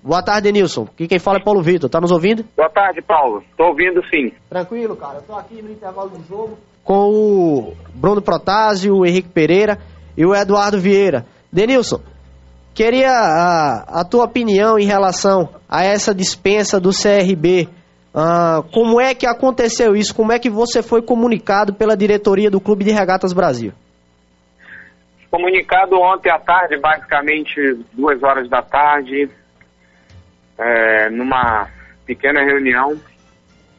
Boa tarde, Denilson. Aqui quem fala é Paulo Vitor. Tá nos ouvindo? Boa tarde, Paulo. Tô ouvindo sim. Tranquilo, cara. Eu tô aqui no intervalo do jogo com o Bruno Protásio, o Henrique Pereira e o Eduardo Vieira. Denilson, queria a tua opinião em relação a essa dispensa do CRB. Como é que aconteceu isso? Como é que você foi comunicado pela diretoria do Clube de Regatas Brasil? Comunicado ontem à tarde, basicamente 2h da tarde, numa pequena reunião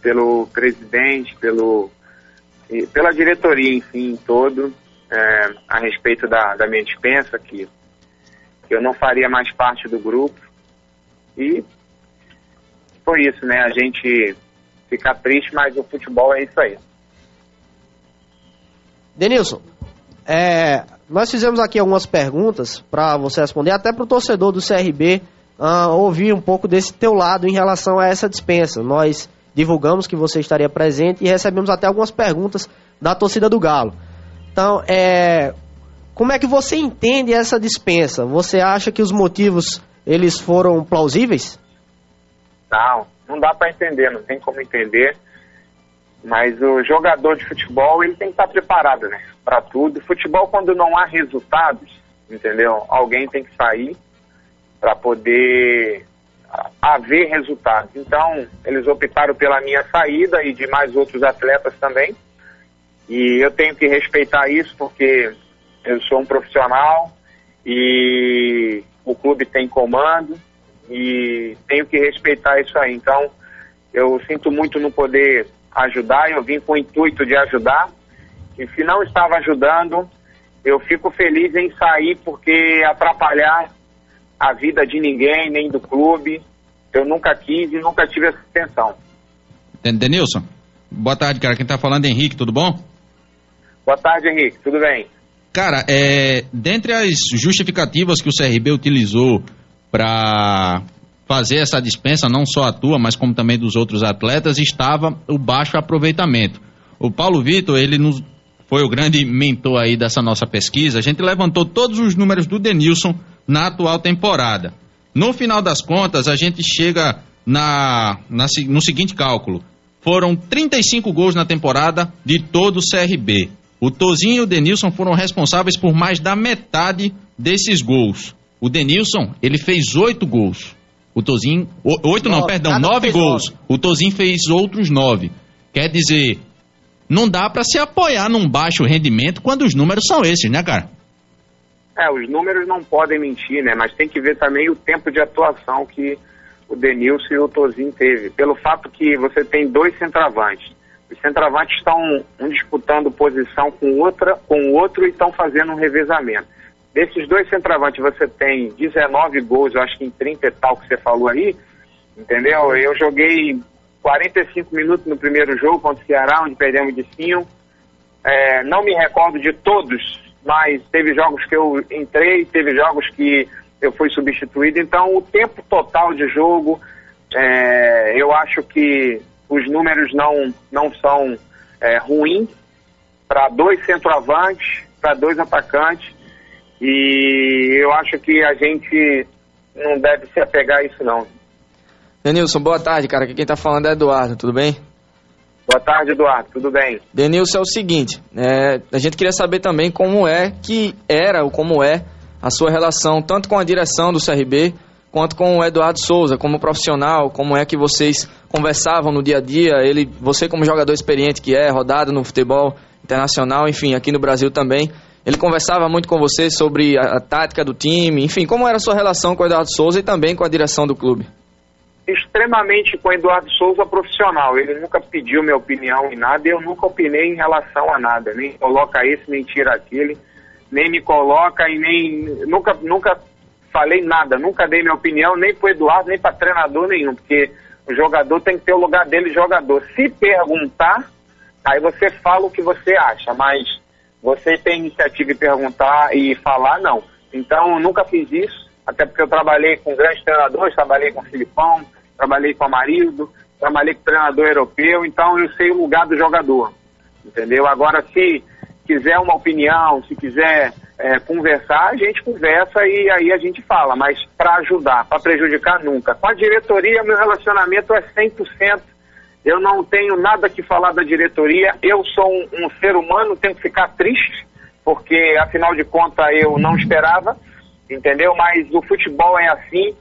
pelo presidente, pela diretoria, enfim, todo, a respeito da minha dispensa, que eu não faria mais parte do grupo. E foi isso, né? A gente fica triste, mas o futebol é isso aí. Denilson, nós fizemos aqui algumas perguntas para você responder, até para o torcedor do CRB ouvir um pouco desse teu lado em relação a essa dispensa. Nós divulgamos que você estaria presente e recebemos até algumas perguntas da torcida do Galo. Então, como é que você entende essa dispensa? Você acha que os motivos eles foram plausíveis? Não dá para entender, não tem como entender. Mas o jogador de futebol, ele tem que estar preparado, né, para tudo. Futebol, quando não há resultados, entendeu? Alguém tem que sair para poder haver resultados. Então, eles optaram pela minha saída e de mais outros atletas também. E eu tenho que respeitar isso porque eu sou um profissional e o clube tem comando e tenho que respeitar isso aí. Então, eu sinto muito não poder ajudar, eu vim com o intuito de ajudar, e se não estava ajudando, eu fico feliz em sair, porque atrapalhar a vida de ninguém, nem do clube, eu nunca quis e nunca tive essa intenção. Denilson, boa tarde, cara, quem tá falando é Henrique, tudo bom? Boa tarde, Henrique, tudo bem? Cara, dentre as justificativas que o CRB utilizou para fazer essa dispensa, não só a tua, mas como também dos outros atletas, estava o baixo aproveitamento. O Paulo Vitor, ele foi o grande mentor aí dessa nossa pesquisa. A gente levantou todos os números do Denilson na atual temporada. No final das contas, a gente chega no seguinte cálculo. Foram 35 gols na temporada de todo o CRB. O Tozinho e o Denilson foram responsáveis por mais da metade desses gols. O Denilson, ele fez 8 gols. O Tozinho... 9 gols. O Tozinho fez outros 9. Quer dizer, não dá para se apoiar num baixo rendimento quando os números são esses, né, cara? Os números não podem mentir, né? Mas tem que ver também o tempo de atuação que o Denilson e o Tozinho teve. Pelo fato que você tem 2 centroavantes. Os centroavantes estão um disputando posição com o outro e estão fazendo um revezamento. Desses 2 centroavantes você tem 19 gols, eu acho que em 30 e tal que você falou aí, entendeu? Eu joguei 45 minutos no primeiro jogo contra o Ceará, onde perdemos de 5. Não me recordo de todos, mas teve jogos que eu entrei, teve jogos que eu fui substituído. Então, o tempo total de jogo, eu acho que os números não são ruins para 2 centroavantes, para 2 atacantes. E eu acho que a gente não deve se apegar a isso, não. Denilson, boa tarde, cara. Aqui quem tá falando é Eduardo, tudo bem? Boa tarde, Eduardo, tudo bem? Denilson, é o seguinte, a gente queria saber também como é a sua relação, tanto com a direção do CRB, quanto com o Eduardo Souza, como profissional, como é que vocês conversavam no dia a dia, você como jogador experiente que rodado no futebol internacional, enfim, aqui no Brasil também, ele conversava muito com você sobre a tática do time, enfim, como era a sua relação com o Eduardo Souza e também com a direção do clube? Extremamente com o Eduardo Souza profissional. Ele nunca pediu minha opinião em nada e eu nunca opinei em relação a nada. Nem coloca esse, nem tira aquele, nem me coloca e nem... Nunca falei nada, nunca dei minha opinião, nem pro Eduardo, nem para treinador nenhum, porque o jogador tem que ter o lugar dele, jogador. Se perguntar, aí você fala o que você acha, mas você tem iniciativa de perguntar e falar, não. Então, eu nunca fiz isso, até porque eu trabalhei com grandes treinadores, trabalhei com o Filipão, trabalhei com o Amarildo, trabalhei com treinador europeu, então eu sei o lugar do jogador, entendeu? Agora, se quiser uma opinião, se quiser conversar, a gente conversa e aí a gente fala, mas para ajudar, para prejudicar, nunca. Com a diretoria, meu relacionamento é 100%, eu não tenho nada que falar da diretoria, eu sou um ser humano, tenho que ficar triste, porque afinal de contas eu não esperava, entendeu? Mas o futebol é assim,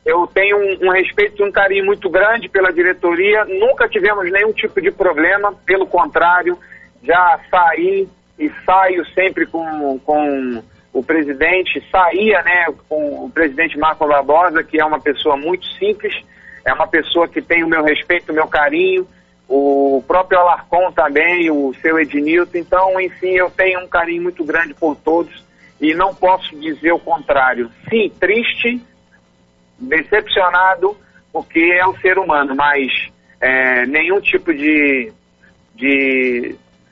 eu tenho um respeito e um carinho muito grande pela diretoria, nunca tivemos nenhum tipo de problema, pelo contrário, já saí e saio sempre com o presidente, saía, né, com o presidente Marco Barbosa, que é uma pessoa muito simples, é uma pessoa que tem o meu respeito, o meu carinho, o próprio Alarcon também, o seu Ednilton, então, enfim, eu tenho um carinho muito grande por todos e não posso dizer o contrário. Sim, triste, decepcionado, porque é um ser humano, mas nenhum tipo de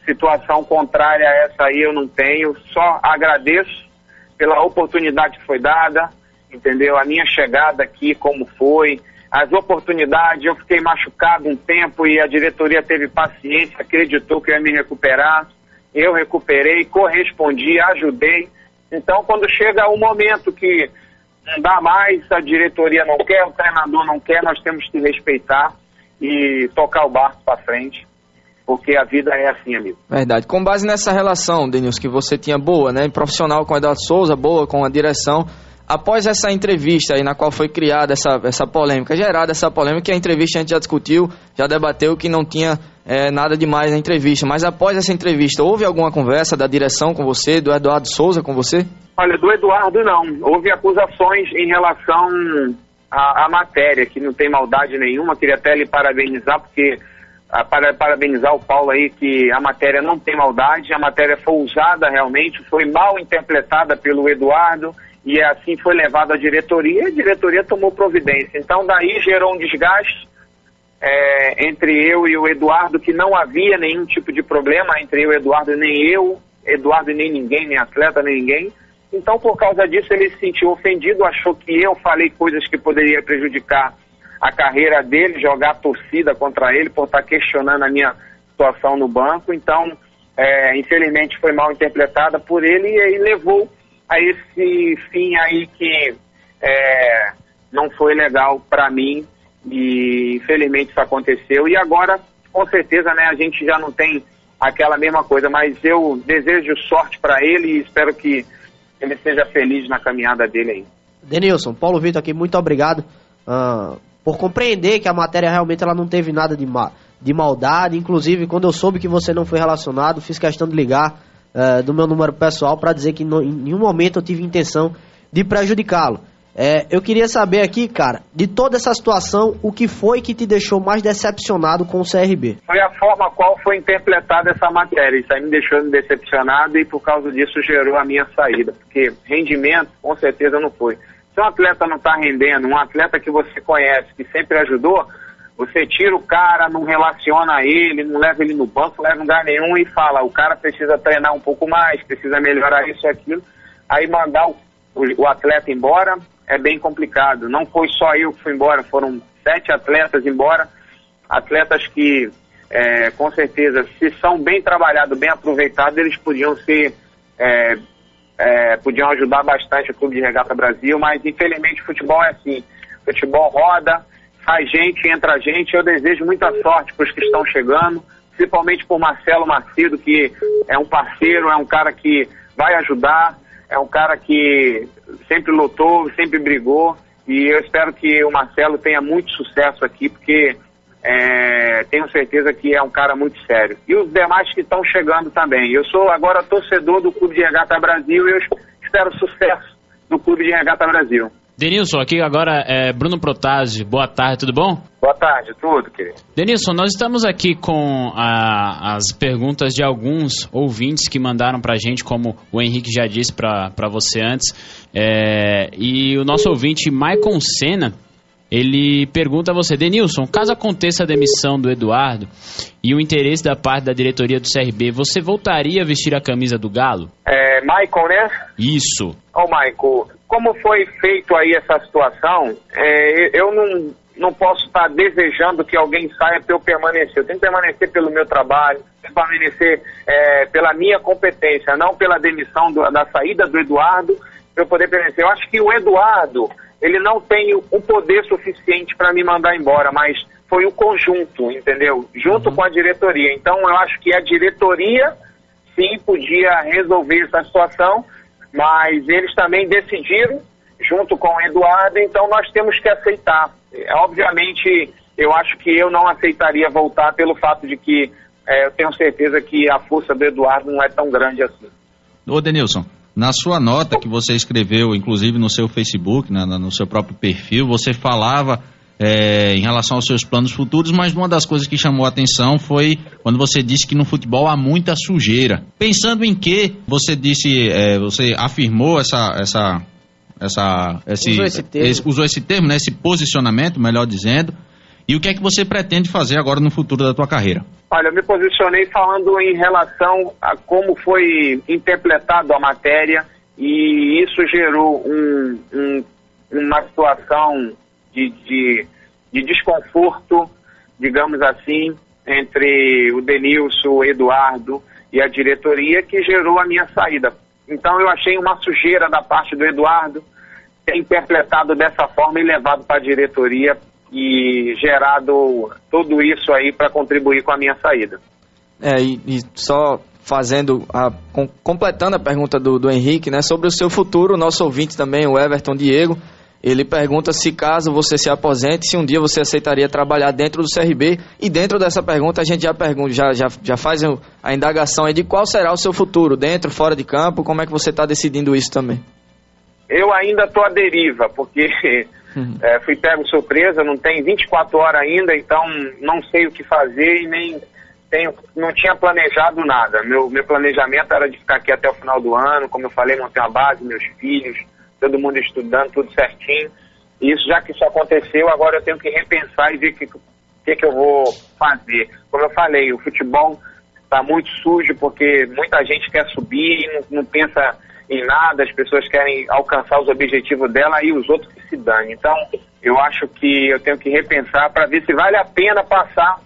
situação contrária a essa aí eu não tenho, só agradeço pela oportunidade que foi dada, entendeu? A minha chegada aqui, como foi, as oportunidades, eu fiquei machucado um tempo e a diretoria teve paciência, acreditou que eu ia me recuperar, eu recuperei, correspondi, ajudei, então quando chega o momento que não dá mais, a diretoria não quer, o treinador não quer, nós temos que respeitar e tocar o barco para frente. Porque a vida é assim, amigo. Verdade. Com base nessa relação, Denilson, que você tinha boa, né? Profissional com o Eduardo Souza, boa com a direção. Após essa entrevista aí na qual foi criada essa polêmica, gerada essa polêmica, que a entrevista a gente já discutiu, já debateu que não tinha nada demais na entrevista. Mas após essa entrevista, houve alguma conversa da direção com você, do Eduardo Souza com você? Olha, do Eduardo não. Houve acusações em relação à matéria, que não tem maldade nenhuma. Queria até lhe parabenizar, porque... para parabenizar o Paulo aí, que a matéria não tem maldade, a matéria foi usada realmente, foi mal interpretada pelo Eduardo e assim foi levado à diretoria, e a diretoria tomou providência. Então daí gerou um desgaste entre eu e o Eduardo, que não havia nenhum tipo de problema entre eu e o Eduardo, nem eu, Eduardo e nem ninguém, nem atleta, nem ninguém. Então por causa disso ele se sentiu ofendido, achou que eu falei coisas que poderiam prejudicar a carreira dele, jogar a torcida contra ele por estar questionando a minha situação no banco. Então, infelizmente foi mal interpretada por ele e aí levou a esse fim aí que não foi legal para mim e infelizmente isso aconteceu. E agora, com certeza, né, a gente já não tem aquela mesma coisa, mas eu desejo sorte para ele e espero que ele seja feliz na caminhada dele aí. Denilson, Paulo Vitor aqui, muito obrigado por compreender que a matéria realmente ela não teve nada de maldade. Inclusive, quando eu soube que você não foi relacionado, fiz questão de ligar do meu número pessoal para dizer que em nenhum momento eu tive intenção de prejudicá-lo. Eu queria saber aqui, cara, de toda essa situação, o que foi que te deixou mais decepcionado com o CRB? Foi a forma qual foi interpretada essa matéria. Isso aí me deixou decepcionado e por causa disso gerou a minha saída. Porque rendimento, com certeza, não foi. Se um atleta não está rendendo, um atleta que você conhece, que sempre ajudou, você tira o cara, não relaciona ele, não leva ele no banco, não leva em lugar nenhum e fala, o cara precisa treinar um pouco mais, precisa melhorar isso e aquilo. Aí mandar o atleta embora é bem complicado. Não foi só eu que fui embora, foram 7 atletas embora. Atletas que, com certeza, se são bem trabalhados, bem aproveitados, eles podiam ser... podiam ajudar bastante o Clube de Regata Brasil, mas infelizmente o futebol é assim, futebol roda, sai gente, entra gente. Eu desejo muita sorte para os que estão chegando, principalmente por Marcelo Macedo, que é um parceiro, é um cara que vai ajudar, é um cara que sempre lutou, sempre brigou, e eu espero que o Marcelo tenha muito sucesso aqui, porque tenho certeza que é um cara muito sério. E os demais que estão chegando também. Eu sou agora torcedor do Clube de Regata Brasil e eu espero sucesso do Clube de Regata Brasil. Denilson, aqui agora é Bruno Protásio. Boa tarde, tudo bom? Boa tarde, tudo, querido. Denilson, nós estamos aqui com as perguntas de alguns ouvintes que mandaram pra gente, como o Henrique já disse pra você antes. E o nosso ouvinte, Maicon Senna, ele pergunta a você, Denilson, caso aconteça a demissão do Eduardo e o interesse da parte da diretoria do CRB, você voltaria a vestir a camisa do Galo? Maicon, né? Isso. Maicon, como foi feito aí essa situação, eu não posso estar desejando que alguém saia para eu permanecer. Eu tenho que permanecer pelo meu trabalho, tenho que permanecer pela minha competência, não pela demissão da saída do Eduardo, para eu poder permanecer. Eu acho que o Eduardo, ele não tem o poder suficiente para me mandar embora, mas foi o conjunto, entendeu? Junto com a diretoria. Então, eu acho que a diretoria, sim, podia resolver essa situação, mas eles também decidiram, junto com o Eduardo, então nós temos que aceitar. Obviamente, eu acho que eu não aceitaria voltar pelo fato de que eu tenho certeza que a força do Eduardo não é tão grande assim. Ô Denilson, na sua nota que você escreveu, inclusive no seu Facebook, no seu próprio perfil, você falava em relação aos seus planos futuros, mas uma das coisas que chamou a atenção foi quando você disse que no futebol há muita sujeira. Pensando em que você disse, você afirmou usou esse termo, né, esse posicionamento, melhor dizendo, e o que é que você pretende fazer agora no futuro da tua carreira? Olha, eu me posicionei falando em relação a como foi interpretado a matéria, e isso gerou uma situação de desconforto, digamos assim, entre o Denilson, o Eduardo e a diretoria, que gerou a minha saída. Então eu achei uma sujeira da parte do Eduardo ter interpretado dessa forma e levado para a diretoria e gerado tudo isso aí para contribuir com a minha saída. E só completando a pergunta do Henrique, né, sobre o seu futuro, o nosso ouvinte também, o Everton Diego, ele pergunta se caso você se aposente, se um dia você aceitaria trabalhar dentro do CRB, e dentro dessa pergunta a gente já faz a indagação aí de qual será o seu futuro, dentro, fora de campo, como é que você está decidindo isso também? Eu ainda estou à deriva, porque fui pego surpresa, não tem 24 horas ainda, então não sei o que fazer e não tinha planejado nada. Meu planejamento era de ficar aqui até o final do ano, como eu falei, manter uma base, meus filhos, todo mundo estudando, tudo certinho. E isso, já que isso aconteceu, agora eu tenho que repensar e ver o que eu vou fazer. Como eu falei, o futebol está muito sujo, porque muita gente quer subir e não pensa em nada, as pessoas querem alcançar os objetivos dela e os outros que se danem. Então, eu acho que eu tenho que repensar para ver se vale a pena passar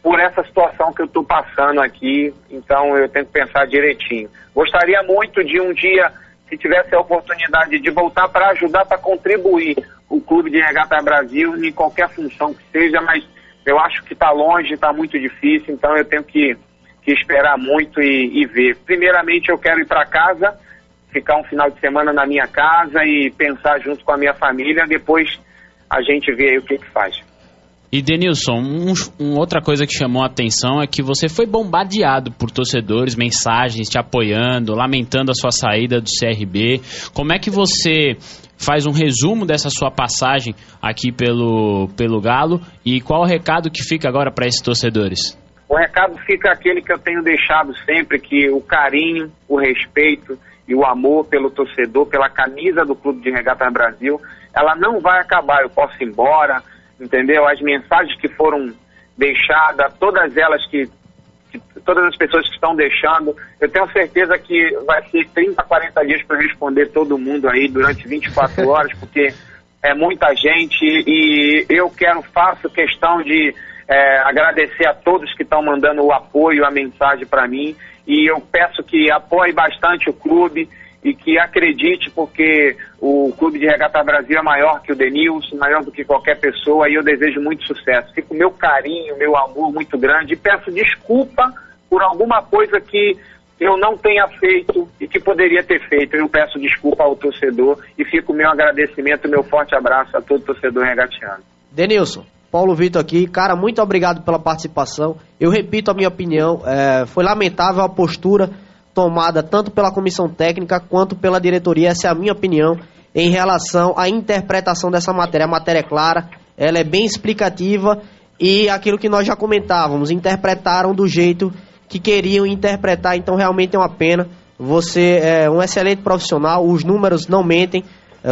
por essa situação que eu estou passando aqui. Então, eu tenho que pensar direitinho. Gostaria muito de um dia, se tivesse a oportunidade de voltar para ajudar, para contribuir o Clube de Regata Brasil em qualquer função que seja, mas eu acho que está longe, está muito difícil, então eu tenho que esperar muito e ver. Primeiramente, eu quero ir para casa, ficar um final de semana na minha casa e pensar junto com a minha família, depois a gente vê aí o que faz. E Denilson, outra coisa que chamou a atenção é que você foi bombardeado por torcedores, mensagens te apoiando, lamentando a sua saída do CRB. Como é que você faz um resumo dessa sua passagem aqui pelo Galo e qual o recado que fica agora para esses torcedores? O recado fica aquele que eu tenho deixado sempre, que o carinho, o respeito e o amor pelo torcedor, pela camisa do Clube de Regata Brasil, ela não vai acabar. Eu posso ir embora, entendeu? As mensagens que foram deixadas, todas elas todas as pessoas que estão deixando, eu tenho certeza que vai ser 30, 40 dias para responder todo mundo aí durante 24 horas, porque é muita gente e eu faço questão de agradecer a todos que estão mandando o apoio, a mensagem para mim, e eu peço que apoie bastante o clube e que acredite, porque o Clube de Regata Brasil é maior que o Denilson, maior do que qualquer pessoa, e eu desejo muito sucesso. Fico com meu carinho, meu amor muito grande, e peço desculpa por alguma coisa que eu não tenha feito e que poderia ter feito. Eu peço desculpa ao torcedor e fico o meu agradecimento, meu forte abraço a todo torcedor regatiano. Denilson, Paulo Vitor aqui, cara, muito obrigado pela participação. Eu repito a minha opinião, foi lamentável a postura tomada tanto pela comissão técnica quanto pela diretoria, essa é a minha opinião em relação à interpretação dessa matéria. A matéria é clara, ela é bem explicativa e aquilo que nós já comentávamos, interpretaram do jeito que queriam interpretar, então realmente é uma pena. Você é um excelente profissional, os números não mentem,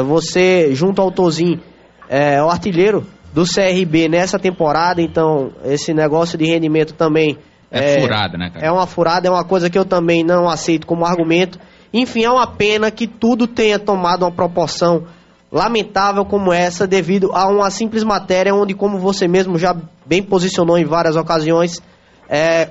você junto ao Tozinho é o artilheiro do CRB nessa temporada, então esse negócio de rendimento também furada, né, cara? É uma furada, é uma coisa que eu também não aceito como argumento. Enfim, é uma pena que tudo tenha tomado uma proporção lamentável como essa, devido a uma simples matéria onde, como você mesmo já bem posicionou em várias ocasiões,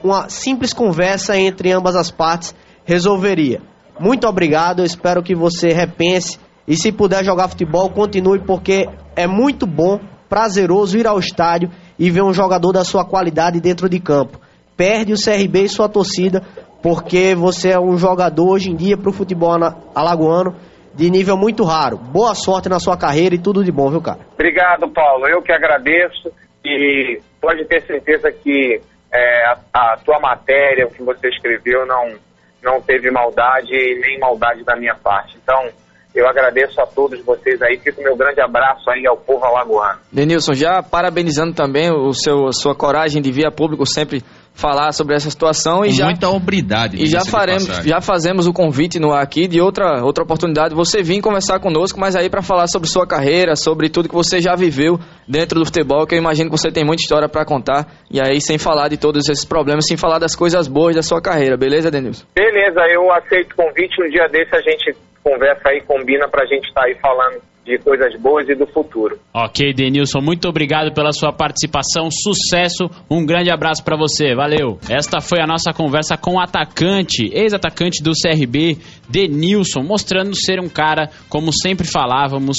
uma simples conversa entre ambas as partes resolveria. Muito obrigado, eu espero que você repense e, se puder jogar futebol, continue, porque é muito bom, prazeroso ir ao estádio e ver um jogador da sua qualidade dentro de campo. Perde o CRB e sua torcida, porque você é um jogador hoje em dia para o futebol alagoano de nível muito raro. Boa sorte na sua carreira e tudo de bom, viu, cara? Obrigado, Paulo. Eu que agradeço e pode ter certeza que a tua matéria, o que você escreveu, não teve maldade e nem maldade da minha parte. Então, eu agradeço a todos vocês aí. Fica o meu grande abraço aí ao povo alagoano. Denilson, já parabenizando também a sua coragem de vir a público sempre falar sobre essa situação. E muita hombridade. E já fazemos o convite no ar aqui de outra oportunidade, você vir conversar conosco, mas aí para falar sobre sua carreira, sobre tudo que você já viveu dentro do futebol, que eu imagino que você tem muita história para contar, e aí sem falar de todos esses problemas, sem falar das coisas boas da sua carreira, beleza, Denilson? Beleza, eu aceito o convite. Um dia desse a gente conversa aí, combina pra gente estar aí falando de coisas boas e do futuro. Ok, Denilson, muito obrigado pela sua participação, sucesso, um grande abraço pra você, valeu. Esta foi a nossa conversa com o atacante, ex-atacante do CRB, Denilson, mostrando ser um cara, como sempre falávamos,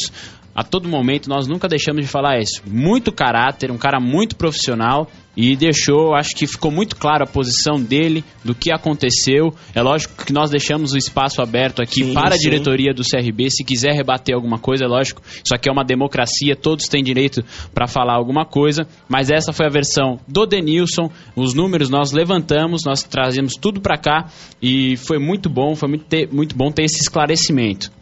a todo momento, nós nunca deixamos de falar isso, muito caráter, um cara muito profissional, e deixou, acho que ficou muito claro a posição dele, do que aconteceu. É lógico que nós deixamos o espaço aberto aqui para a diretoria do CRB, se quiser rebater alguma coisa, é lógico, isso aqui é uma democracia, todos têm direito para falar alguma coisa, mas essa foi a versão do Denilson, os números nós levantamos, nós trazemos tudo para cá, e foi muito bom, foi muito bom ter esse esclarecimento.